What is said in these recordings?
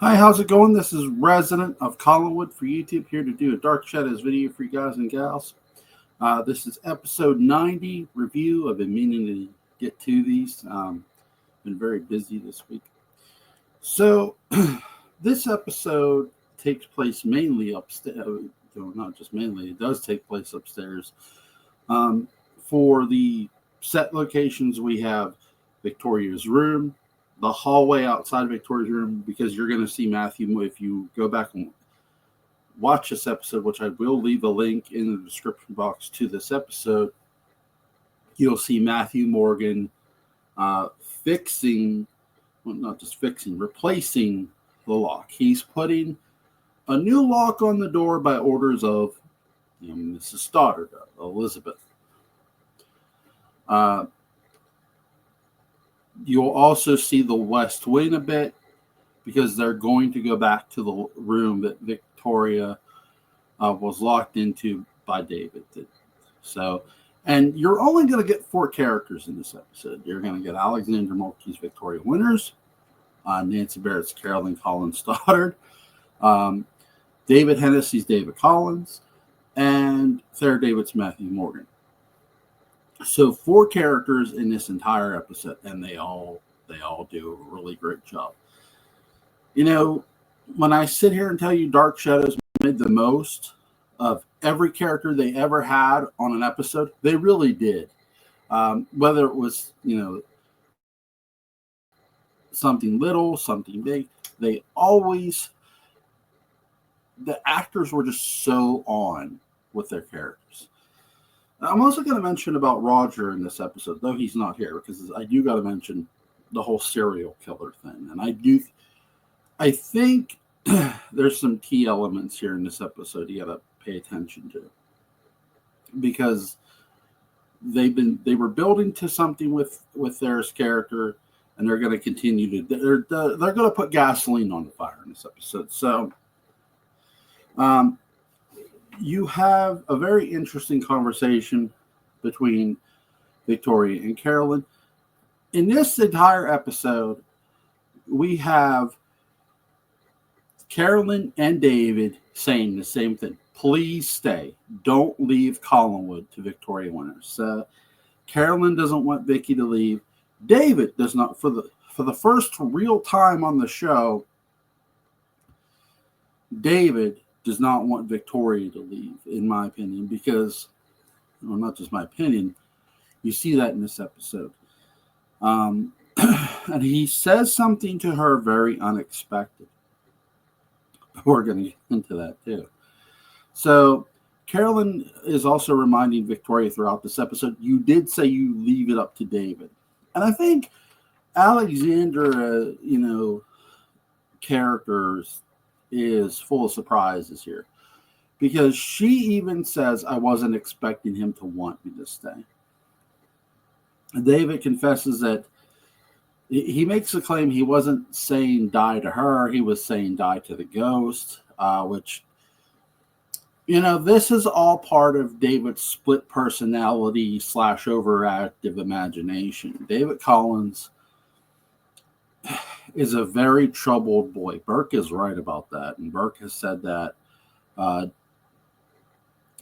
Hi, how's it going? This is Resident of Collinwood for YouTube here to do a Dark Shadows video for you guys and gals. This is episode 90 review. I've been meaning to get to these. Been very busy this week. So, this episode takes place mainly upstairs. Not just mainly, it does take place upstairs. For the set locations, we have Victoria's room, the hallway outside Victoria's room, because you're going to see Matthew if you go back and watch this episode, which I will leave a link in the description box to this episode. You'll see Matthew Morgan fixing, well, not just fixing, replacing the lock. He's putting a new lock on the door by orders of Mrs. Stoddard, Elizabeth. You'll also see the West Wing a bit because they're going to go back to the room that Victoria was locked into by David. So, and you're only going to get 4 characters in this episode. You're going to get Alexander Mulkey's Victoria Winters, Nancy Barrett's Carolyn Collins Stoddard, David Hennessy's David Collins, and Sarah David's Matthew Morgan. So 4 characters in this entire episode, and they all do a really great job. You know, when I sit here and tell you Dark Shadows made the most of every character they ever had on an episode, they really did. Whether it was, something little, something big, the actors were just so on with their characters. I'm also going to mention about Roger in this episode, though he's not here, because I do got to mention the whole serial killer thing. And I think there's some key elements here in this episode you got to pay attention to, because they were building to something with their character, and they're going to continue to they're going to put gasoline on the fire in this episode. So, you have a very interesting conversation between Victoria and Carolyn. In this entire episode, we have Carolyn and David saying the same thing. Please stay. Don't leave Collinwood to Victoria Winters. Carolyn doesn't want Vicky to leave. David does not. For the first real time on the show, David does not want Victoria to leave, in my opinion, because, well, not just my opinion, you see that in this episode. And he says something to her very unexpected. We're going to get into that too. So Carolyn is also reminding Victoria throughout this episode, you did say you leave it up to David. And I think Alexander, characters is full of surprises here, because she even says, I wasn't expecting him to want me to stay. David confesses that he makes a claim he wasn't saying die to her, he was saying die to the ghost, which, this is all part of David's split personality / overactive imagination. David Collins is a very troubled boy. Burke is right about that, and Burke has said that.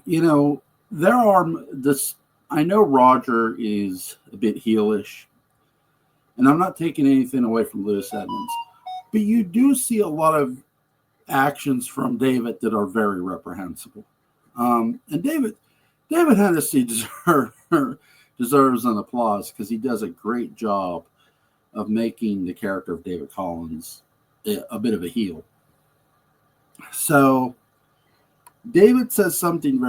There are this. I know Roger is a bit heelish, and I'm not taking anything away from Lewis Edmonds, but you do see a lot of actions from David that are very reprehensible. And David Hennessy deserves an applause, because he does a great job of making the character of David Collins a bit of a heel. So David says something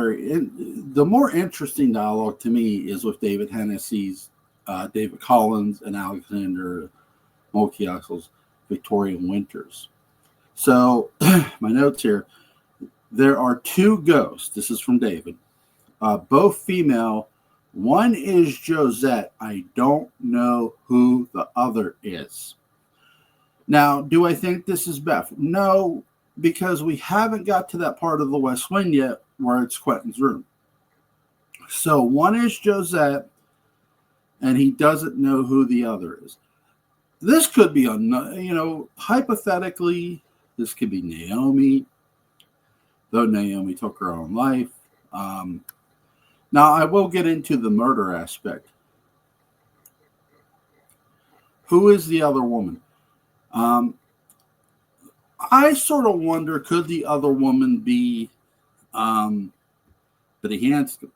the more interesting dialogue to me is with David Hennessy's David Collins and Alexander Mulkey's Victoria Winters. So my notes here, there are 2 ghosts. This is from David, both female. One is Josette. I don't know who the other is. Now, do I think this is Beth? No, because we haven't got to that part of the West Wing yet where it's Quentin's room. So one is Josette, and he doesn't know who the other is. This could be hypothetically, This could be Naomi, though Naomi took her own life. Now, I will get into the murder aspect. Who is the other woman? I sort of wonder, could the other woman be Betty Hanscom?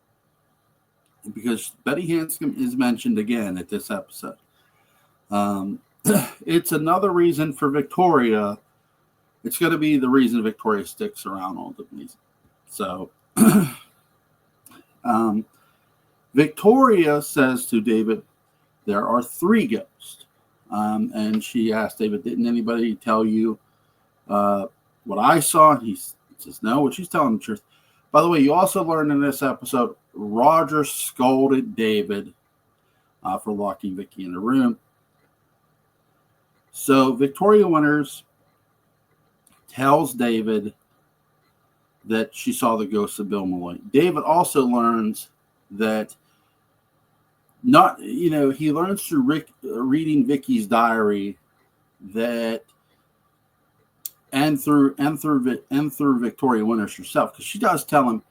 Because Betty Hanscom is mentioned again at this episode. It's another reason for Victoria. It's going to be the reason Victoria sticks around ultimately. So, Victoria says to David, there are 3 ghosts. And she asked David, didn't anybody tell you what I saw? And he says, no, well, she's telling the truth. By the way, you also learned in this episode, Roger scolded David for locking Vicky in the room. So Victoria Winters tells David that she saw the ghost of Bill Malloy. David also learns that he learns through reading Vicky's diary that and through Victoria Winters herself, because she does tell him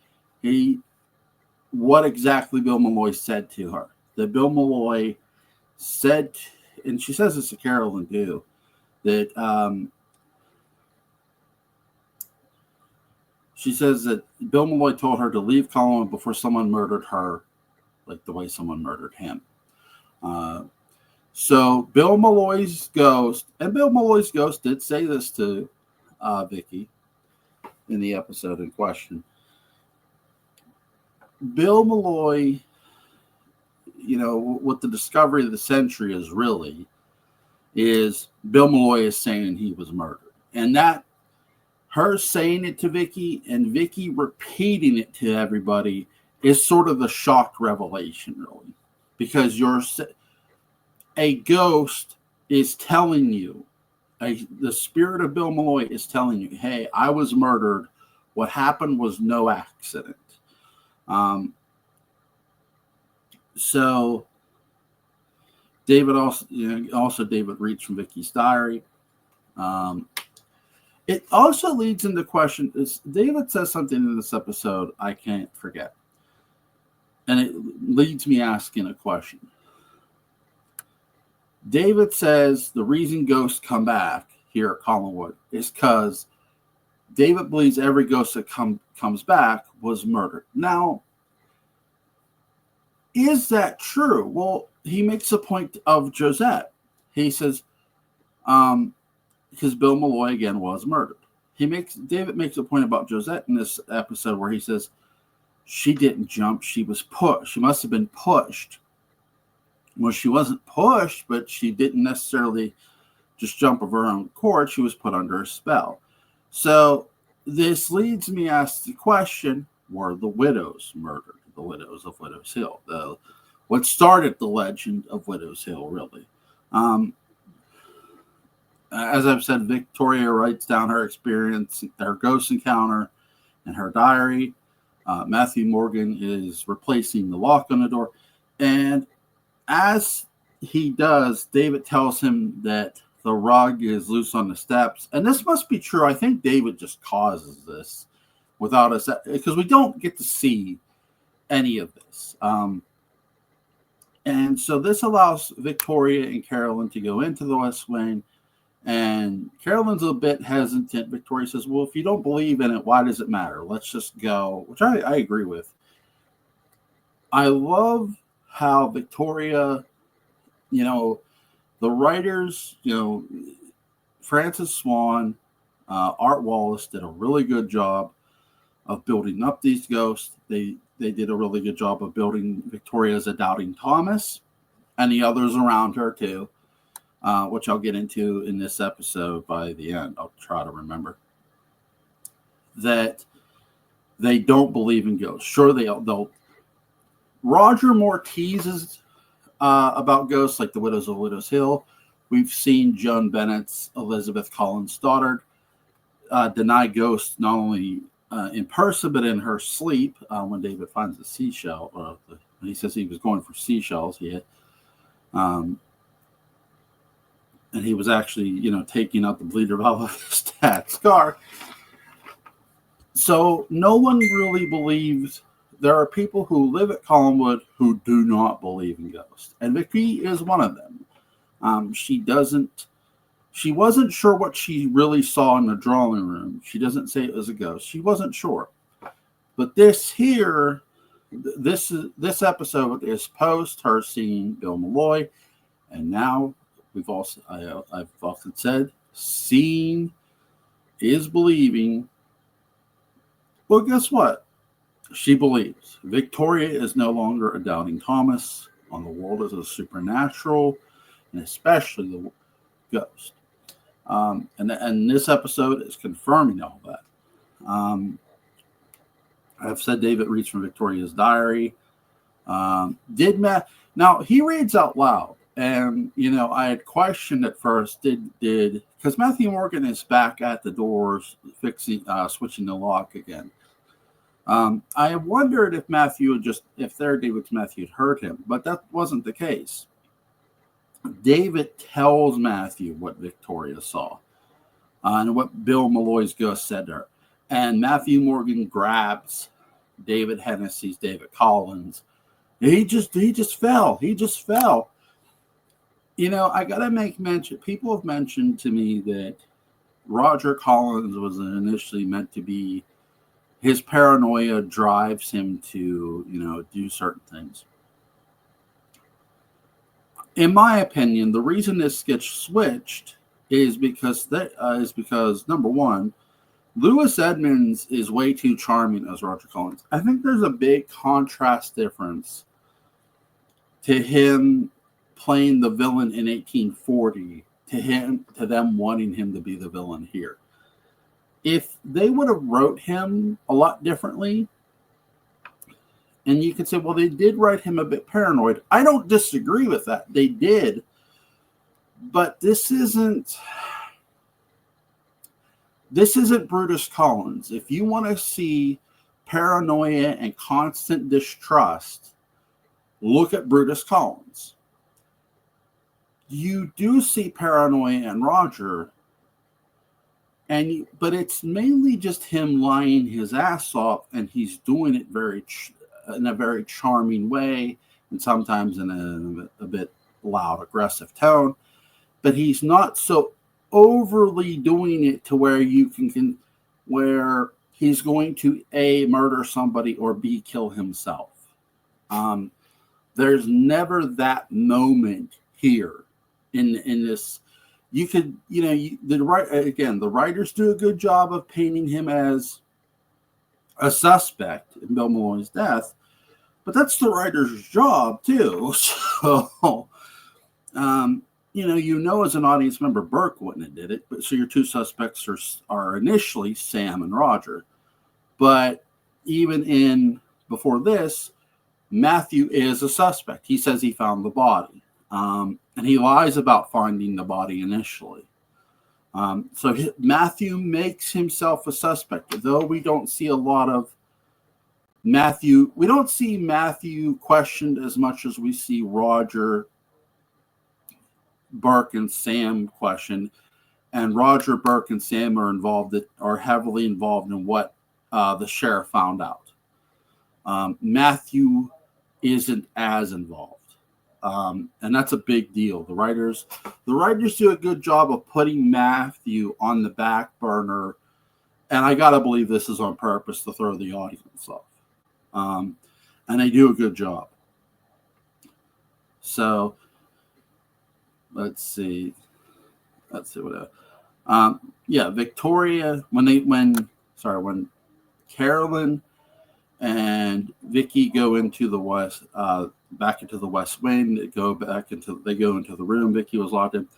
what exactly Bill Malloy said to her. That Bill Malloy said, and she says this to Carolyn too, that she says that Bill Malloy told her to leave Collinwood before someone murdered her, like the way someone murdered him. So Bill Malloy's ghost, and Bill Malloy's ghost did say this to Vicky in the episode in question. Bill Malloy, what the discovery of the century is Bill Malloy is saying he was murdered. And that, her saying it to Vicky and Vicky repeating it to everybody is sort of the shock revelation, really. Because a ghost is telling you, the spirit of Bill Malloy is telling you, hey, I was murdered. What happened was no accident. So David David reads from Vicky's diary. It also leads into question. David says something in this episode I can't forget. And it leads me asking a question. David says the reason ghosts come back here at Collinwood is because David believes every ghost that comes back was murdered. Now, is that true? Well, he makes a point of Josette. He says, because Bill Malloy again was murdered. David makes a point about Josette in this episode where he says she didn't jump, she was pushed. She must have been pushed. Well, she wasn't pushed, but she didn't necessarily just jump of her own accord. She was put under a spell. So this leads me to ask the question, were the widows murdered? The widows of Widow's Hill. What started the legend of Widow's Hill, really. As I've said, Victoria writes down her experience, her ghost encounter in her diary. Matthew Morgan is replacing the lock on the door. And as he does, David tells him that the rug is loose on the steps. And this must be true. I think David just causes this without us, because we don't get to see any of this. And so this allows Victoria and Carolyn to go into the West Wing. And Carolyn's a bit hesitant. Victoria says, well, if you don't believe in it, why does it matter? Let's just go, which I agree with. I love how Victoria, the writers, Francis Swan, Art Wallace did a really good job of building up these ghosts. They did a really good job of building Victoria as a doubting Thomas and the others around her too, which I'll get into in this episode by the end. I'll try to remember that they don't believe in ghosts. Sure, they'll. Roger Moore teases about ghosts like the Widows of Widow's Hill. We've seen Joan Bennett's Elizabeth Collins Stoddard deny ghosts not only in person but in her sleep when David finds the seashell. He says he was going for seashells. and he was actually, taking out the bleeder valve of his dad's car. So no one really believes. There are people who live at Collinwood who do not believe in ghosts, and Vicky is one of them. She doesn't. She wasn't sure what she really saw in the drawing room. She doesn't say it was a ghost. She wasn't sure. But this episode is post her seeing Bill Malloy, and now I've often said, seeing is believing. Well, guess what? She believes. Victoria is no longer a doubting Thomas on the world as a supernatural, and especially the ghost. And this episode is confirming all that. I've said David reads from Victoria's diary. Now he reads out loud, and I had questioned at first because Matthew Morgan is back at the doors fixing switching the lock again. I wondered if David's Matthew had heard him, but that wasn't the case. David tells Matthew what Victoria saw and what Bill Malloy's ghost said to her. And Matthew Morgan grabs David Hennessy's David Collins. He just fell. He just fell. I got to make mention. People have mentioned to me that Roger Collins was initially meant to be, his paranoia drives him to, do certain things. In my opinion, the reason this gets switched is because number one, Louis Edmonds is way too charming as Roger Collins. I think there's a big contrast difference to him playing the villain in 1840 to them wanting him to be the villain here. If they would have wrote him a lot differently, and you could say, well, they did write him a bit paranoid. I don't disagree with that. They did. But this isn't Brutus Collins. If you want to see paranoia and constant distrust, look at Brutus Collins. You do see paranoia in Roger, but it's mainly just him lying his ass off, and he's doing it in a very charming way, and sometimes in a bit loud, aggressive tone. But he's not so overly doing it to where where he's going to A, murder somebody, or B, kill himself. There's never that moment here in this. You could, the writers do a good job of painting him as a suspect in Bill Malloy's death, but that's the writer's job too. So, as an audience member, Burke wouldn't have did it, but so your two suspects are initially Sam and Roger. But even before this, Matthew is a suspect. He says he found the body, and he lies about finding the body initially. So Matthew makes himself a suspect, though we don't see a lot of Matthew. We don't see Matthew questioned as much as we see Roger, Burke, and Sam questioned. And Roger, Burke, and Sam are heavily involved in what the sheriff found out. Matthew isn't as involved. And that's a big deal. The writers do a good job of putting Matthew on the back burner, and I gotta believe this is on purpose to throw the audience off. And they do a good job. So let's see what. Victoria. When Carolyn and Vicky go into the west, back into the west wing. They go into the room Vicky was locked in.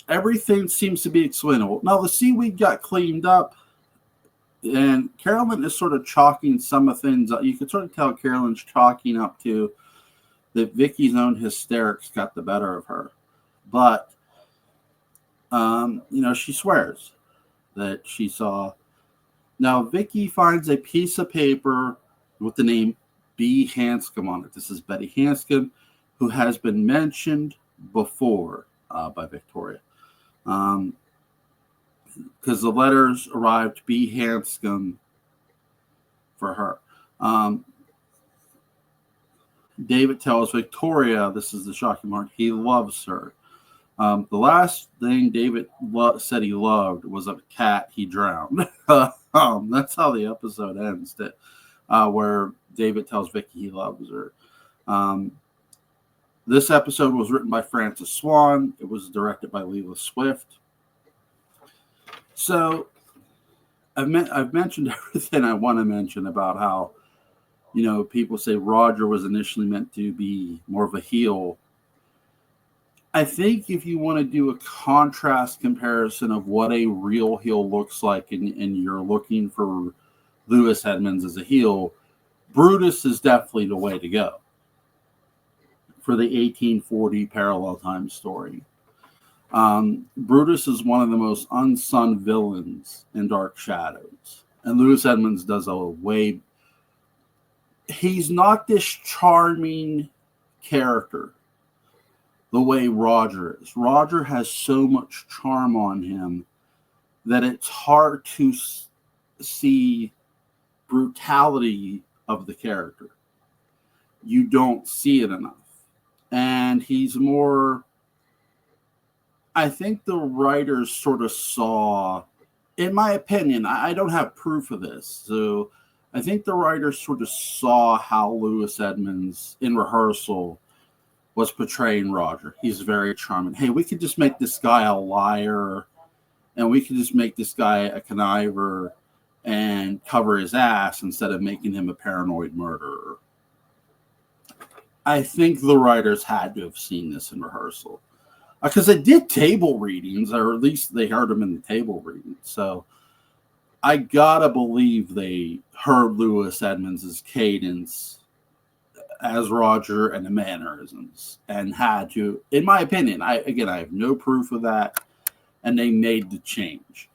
Everything seems to be explainable. Now the seaweed got cleaned up, and Carolyn is sort of chalking some of things up. You can sort of tell Carolyn's chalking up to that Vicky's own hysterics got the better of her. But she swears that she saw. Now, Vicky finds a piece of paper with the name B. Hanscom on it. This is Betty Hanscom, who has been mentioned before by Victoria. Because the letters arrived to be Hanscom for her. David tells Victoria, this is the shocking part, he loves her. The last thing David said he loved was a cat he drowned. That's how the episode ends, where David tells Vicky he loves her. This episode was written by Francis Swan. It was directed by Leela Swift. So I've mentioned everything I want to mention about how, people say Roger was initially meant to be more of a heel. I think if you want to do a contrast comparison of what a real heel looks like and you're looking for Louis Edmonds as a heel, Brutus is definitely the way to go for the 1840 parallel time story. Brutus is one of the most unsung villains in Dark Shadows. And Louis Edmonds does he's not this charming character the way Roger is. Roger has so much charm on him that it's hard to see brutality of the character. You don't see it enough. And he's more, I think the writers sort of saw, in my opinion, I don't have proof of this, so I think the writers sort of saw how Louis Edmonds in rehearsal was portraying Roger. He's very charming. Hey, we could just make this guy a liar, and we could just make this guy a conniver and cover his ass instead of making him a paranoid murderer. I think the writers had to have seen this in rehearsal because they did table readings, or at least they heard them in the table readings. So I gotta believe they heard Louis Edmonds' cadence as Roger and the mannerisms and had to, in my opinion, I have no proof of that, and they made the change.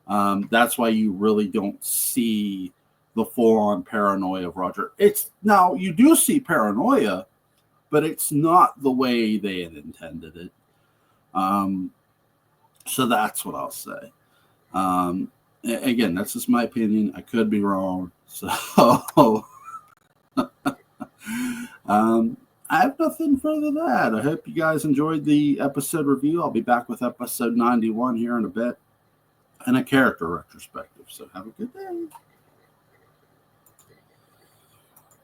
That's why you really don't see the full-on paranoia of Roger. Now you do see paranoia, but it's not the way they had intended it. So that's what I'll say. Again, that's just my opinion. I could be wrong. So I have nothing further to add. I hope you guys enjoyed the episode review. I'll be back with episode 91 here in a bit and a character retrospective. So have a good day.